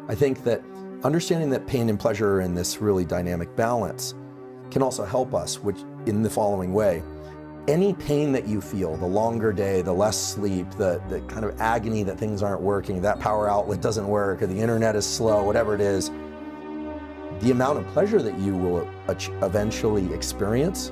I think that understanding that pain and pleasure are in this really dynamic balance can also help us, which in the following way. Any pain that you feel, the longer day, the less sleep, the kind of agony that things aren't working, that power outlet doesn't work, or the internet is slow, whatever it is, the amount of pleasure that you will eventually experience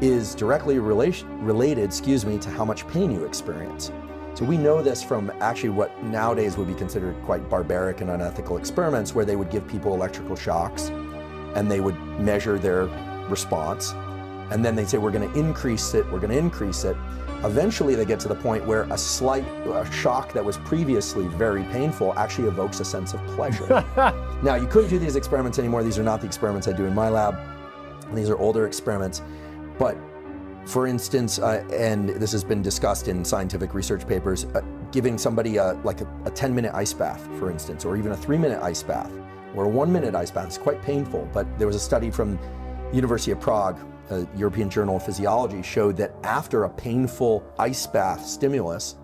is directly related, to how much pain you experience. So we know this from actually what nowadays would be considered quite barbaric and unethical experiments, where they would give people electrical shocks and they would measure their response. And then they'd say, we're going to increase it, we're going to increase it. Eventually they get to the point where a shock that was previously very painful actually evokes a sense of pleasure. Now, you couldn't do these experiments anymore. These are not the experiments I do in my lab. These are older experiments. But for instance, and this has been discussed in scientific research papers, giving somebody like a 10-minute ice bath, for instance, or even a 3-minute ice bath, or a 1-minute ice bath is quite painful. But there was a study from University of Prague, a European Journal of Physiology, showed that after a painful ice bath stimulus,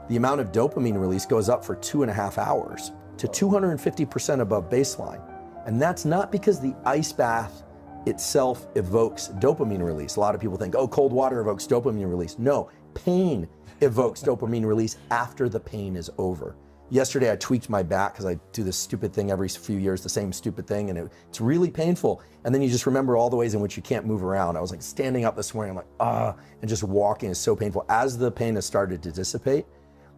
the amount of dopamine release goes up for 2.5 hours to 250% above baseline. And that's not because the ice bath itself evokes dopamine release. A lot of people think, oh, cold water evokes dopamine release. No, pain evokes dopamine release after the pain is over. Yesterday I tweaked my back because I do this stupid thing every few years, the same stupid thing, and it's really painful. And then you just remember all the ways in which you can't move around. I was like standing up this morning, I'm like, and just walking is so painful. As the pain has started to dissipate,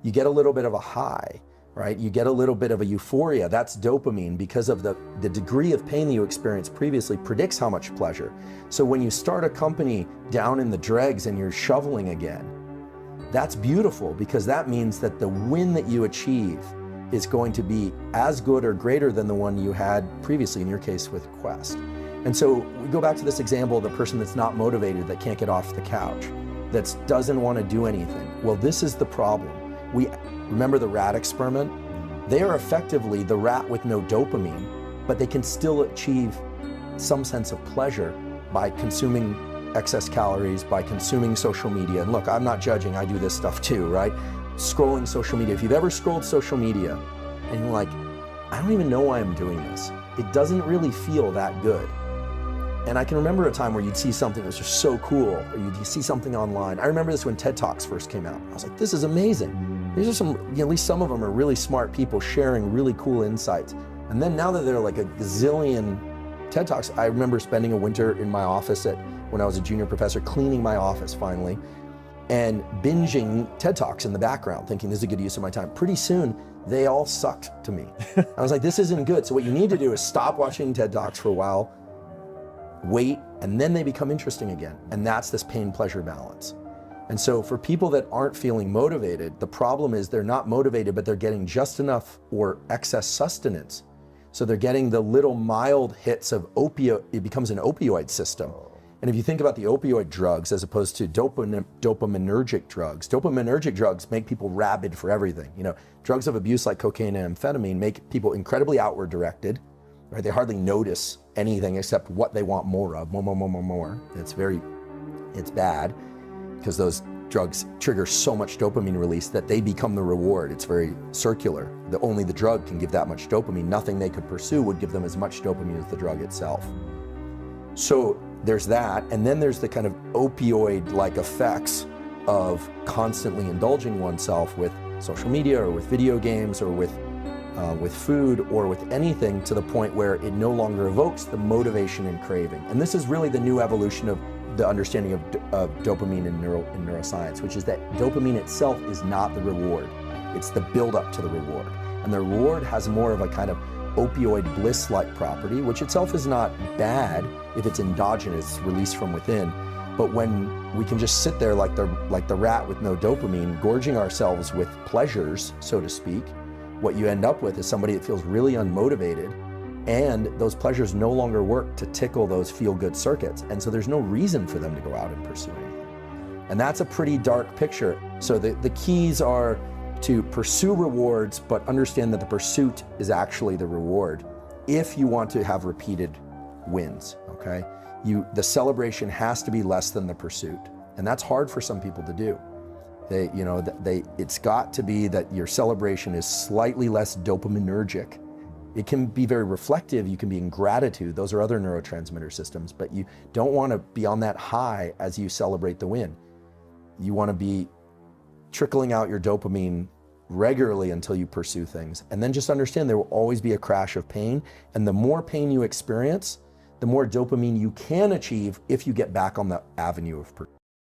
you get a little bit of a high, right? You get a little bit of a euphoria. That's dopamine, because of the degree of pain that you experienced previously predicts how much pleasure. So when you start a company down in the dregs and you're shoveling again, that's beautiful, because that means that the win that you achieve is going to be as good or greater than the one you had previously, in your case with Quest. And so we go back to this example of the person that's not motivated, that can't get off the couch, that doesn't want to do anything. Well, this is the problem. We remember the rat experiment? They are effectively the rat with no dopamine, but they can still achieve some sense of pleasure by consuming excess calories, by consuming social media. And look, I'm not judging, I do this stuff too, right? Scrolling social media. If you've ever scrolled social media and you're like, I don't even know why I'm doing this, it doesn't really feel that good. And I can remember a time where you'd see something that was just so cool, or you'd see something online. I remember this when TED Talks first came out. I was like, this is amazing. These are some, at least some of them are really smart people sharing really cool insights. And then now that there are like a gazillion TED Talks, I remember spending a winter in my office when I was a junior professor, cleaning my office finally, and binging TED Talks in the background, thinking this is a good use of my time. Pretty soon, they all sucked to me. I was like, this isn't good. So what you need to do is stop watching TED Talks for a while, wait, and then they become interesting again. And that's this pain-pleasure balance. And so for people that aren't feeling motivated, the problem is they're not motivated, but they're getting just enough or excess sustenance. So they're getting the little mild hits of opioid, it becomes an opioid system. And if you think about the opioid drugs as opposed to dopaminergic drugs make people rabid for everything. You know, drugs of abuse like cocaine and amphetamine make people incredibly outward directed, right? They hardly notice anything except what they want more of, more. It's bad, because those drugs trigger so much dopamine release that they become the reward. It's very circular. Only the drug can give that much dopamine. Nothing they could pursue would give them as much dopamine as the drug itself. So there's that, and then there's the kind of opioid-like effects of constantly indulging oneself with social media or with video games or with food or with anything, to the point where it no longer evokes the motivation and craving. And this is really the new evolution of the understanding of dopamine in neuroscience, which is that dopamine itself is not the reward. It's the build-up to the reward. And the reward has more of a kind of opioid bliss-like property, which itself is not bad if it's endogenous, released from within. But when we can just sit there like the rat with no dopamine, gorging ourselves with pleasures, so to speak, what you end up with is somebody that feels really unmotivated, and those pleasures no longer work to tickle those feel-good circuits. And so there's no reason for them to go out and pursue anything. And that's a pretty dark picture. So the keys are to pursue rewards, but understand that the pursuit is actually the reward if you want to have repeated wins, okay? The celebration has to be less than the pursuit. And that's hard for some people to do. It's got to be that your celebration is slightly less dopaminergic It can be very reflective. You can be in gratitude. Those are other neurotransmitter systems, but you don't want to be on that high as you celebrate the win. You want to be trickling out your dopamine regularly until you pursue things. And then just understand there will always be a crash of pain. And the more pain you experience, the more dopamine you can achieve if you get back on the avenue of pursuit.